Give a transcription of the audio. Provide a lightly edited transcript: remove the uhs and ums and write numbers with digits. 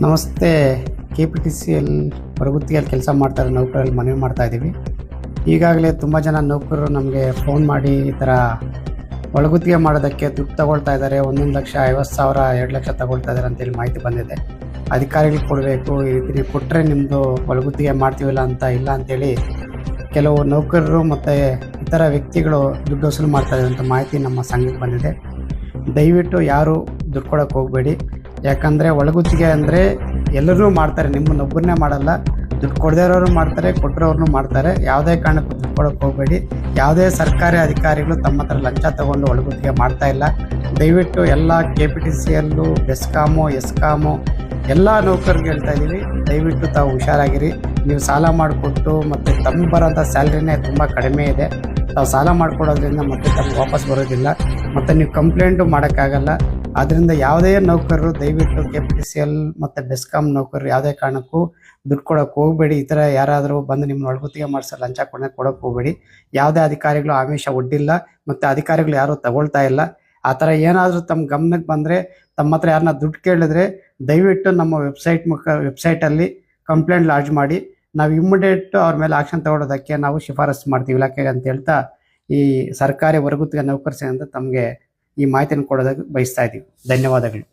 ನಮಸ್ತೆ. KPTCL ಹೊರಗುತ್ತಿಗೆಯಲ್ಲಿ ಕೆಲಸ ಮಾಡ್ತಾರೆ ನೌಕರಲ್ಲಿ ಮನವಿ ಮಾಡ್ತಾ ಇದ್ದೀವಿ. ಈಗಾಗಲೇ ತುಂಬ ಜನ ನೌಕರರು ನಮಗೆ ಫೋನ್ ಮಾಡಿ ಈ ಥರ ಒಳಗುತ್ತಿಗೆ ಮಾಡೋದಕ್ಕೆ ದುಡ್ಡು ತಗೊಳ್ತಾ ಇದ್ದಾರೆ, 1,50,000 2 ಲಕ್ಷ ತಗೊಳ್ತಾ ಇದ್ದಾರೆ ಅಂತೇಳಿ ಮಾಹಿತಿ ಬಂದಿದೆ. ಅಧಿಕಾರಿಗಳಿಗೆ ಕೊಡಬೇಕು, ಈ ರೀತಿ ನೀವು ಕೊಟ್ಟರೆ ನಿಮ್ಮದು ಒಳಗುತ್ತಿಗೆ ಮಾಡ್ತೀವಿಲ್ಲ ಅಂತ ಇಲ್ಲ ಅಂತೇಳಿ ಕೆಲವು ನೌಕರರು ಮತ್ತು ಇತರ ವ್ಯಕ್ತಿಗಳು ದುಡ್ಡು ವಸೂಲು ಮಾಡ್ತಾ ಇದ್ದಾರೆ ಅಂತ ಮಾಹಿತಿ ನಮ್ಮ ಸಂಘಕ್ಕೆ ಬಂದಿದೆ. ದಯವಿಟ್ಟು ಯಾರು ದುಡ್ಡು ಕೊಡೋಕ್ಕೆ ಹೋಗಬೇಡಿ. ಯಾಕಂದರೆ ಒಳಗುತ್ತಿಗೆ ಅಂದರೆ ಎಲ್ಲರೂ ಮಾಡ್ತಾರೆ, ನಿಮ್ಮನ್ನೊಬ್ಬರನ್ನೇ ಮಾಡಲ್ಲ. ದುಡ್ಡು ಕೊಡದಿರೋರು ಮಾಡ್ತಾರೆ, ಕೊಟ್ಟಿರೋರು ಮಾಡ್ತಾರೆ. ಯಾವುದೇ ಕಾರಣಕ್ಕೂ ದುಡ್ಡು ಕೊಡೋಕ್ಕೆ ಹೋಗಬೇಡಿ. ಯಾವುದೇ ಸರ್ಕಾರಿ ಅಧಿಕಾರಿಗಳು ತಮ್ಮ ಹತ್ರ ಲಂಚ ತೊಗೊಂಡು ಒಳಗುತ್ತಿಗೆ ಮಾಡ್ತಾ ಇಲ್ಲ. ದಯವಿಟ್ಟು ಎಲ್ಲ KPTCL, ಬೆಸ್ಕಾಮು, ಎಸ್ಕಾಮು ಎಲ್ಲ ನೌಕರರಿಗೆ ಹೇಳ್ತಾ ಇದ್ದೀವಿ, ದಯವಿಟ್ಟು ತಾವು ಹುಷಾರಾಗಿರಿ. ನೀವು ಸಾಲ ಮಾಡಿಕೊಟ್ಟು ಮತ್ತು ತಮ್ಮ ಬರೋಂಥ ಸ್ಯಾಲ್ರಿನೇ ತುಂಬ ಕಡಿಮೆ ಇದೆ. ತಾವು ಸಾಲ ಮಾಡಿಕೊಡೋದ್ರಿಂದ ಮತ್ತೆ ತಮಗೆ ವಾಪಸ್ ಬರೋದಿಲ್ಲ, ಮತ್ತು ನೀವು ಕಂಪ್ಲೇಂಟು ಮಾಡೋಕ್ಕಾಗಲ್ಲ. ಆದ್ದರಿಂದ ಯಾವುದೇ ನೌಕರರು ದಯವಿಟ್ಟು KPTCL ಮತ್ತು ಬೆಸ್ಕಾಂ ನೌಕರರು ಯಾವುದೇ ಕಾರಣಕ್ಕೂ ದುಡ್ಡು ಕೊಡೋಕ್ಕೆ ಹೋಗಬೇಡಿ. ಈ ಥರ ಯಾರಾದರೂ ಬಂದು ನಿಮ್ಮ ಒಳಗುತ್ತಿಗೆ ಮಾಡಿಸೋ ಲಂಚ ಕೊಡೋಕ್ಕೆ ಹೋಗಬೇಡಿ. ಯಾವುದೇ ಅಧಿಕಾರಿಗಳು ಆಮಿಷ ಒಡ್ಡಿಲ್ಲ ಮತ್ತು ಅಧಿಕಾರಿಗಳು ಯಾರೂ ತಗೊಳ್ತಾ ಇಲ್ಲ. ಆ ಥರ ಏನಾದರೂ ತಮ್ಮ ಗಮನಕ್ಕೆ ಬಂದರೆ, ತಮ್ಮ ಹತ್ರ ಯಾರನ್ನ ದುಡ್ಡು ಕೇಳಿದ್ರೆ ದಯವಿಟ್ಟು ನಮ್ಮ ವೆಬ್ಸೈಟಲ್ಲಿ ಕಂಪ್ಲೇಂಟ್ ಲಾಡ್ಜ್ ಮಾಡಿ. ನಾವು ಇಮ್ಮಿಡಿಯೇಟ್ ಅವ್ರ ಮೇಲೆ ಆಕ್ಷನ್ ತಗೊಳ್ಳೋದಕ್ಕೆ ನಾವು ಶಿಫಾರಸು ಮಾಡ್ತೀವಿ ಇಲಾಖೆಗೆ ಅಂತ ಹೇಳ್ತಾ, ಈ ಸರ್ಕಾರಿ ಹೊರಗುತ್ತಿಗೆ ನೌಕರ ಸಂಘದಿಂದ ತಮಗೆ ಈ ಮಾಹಿತಿಯನ್ನು ಕೊಡೋದಕ್ಕೆ ಬಯಸ್ತಾ ಇದ್ದೀವಿ. ಧನ್ಯವಾದಗಳು.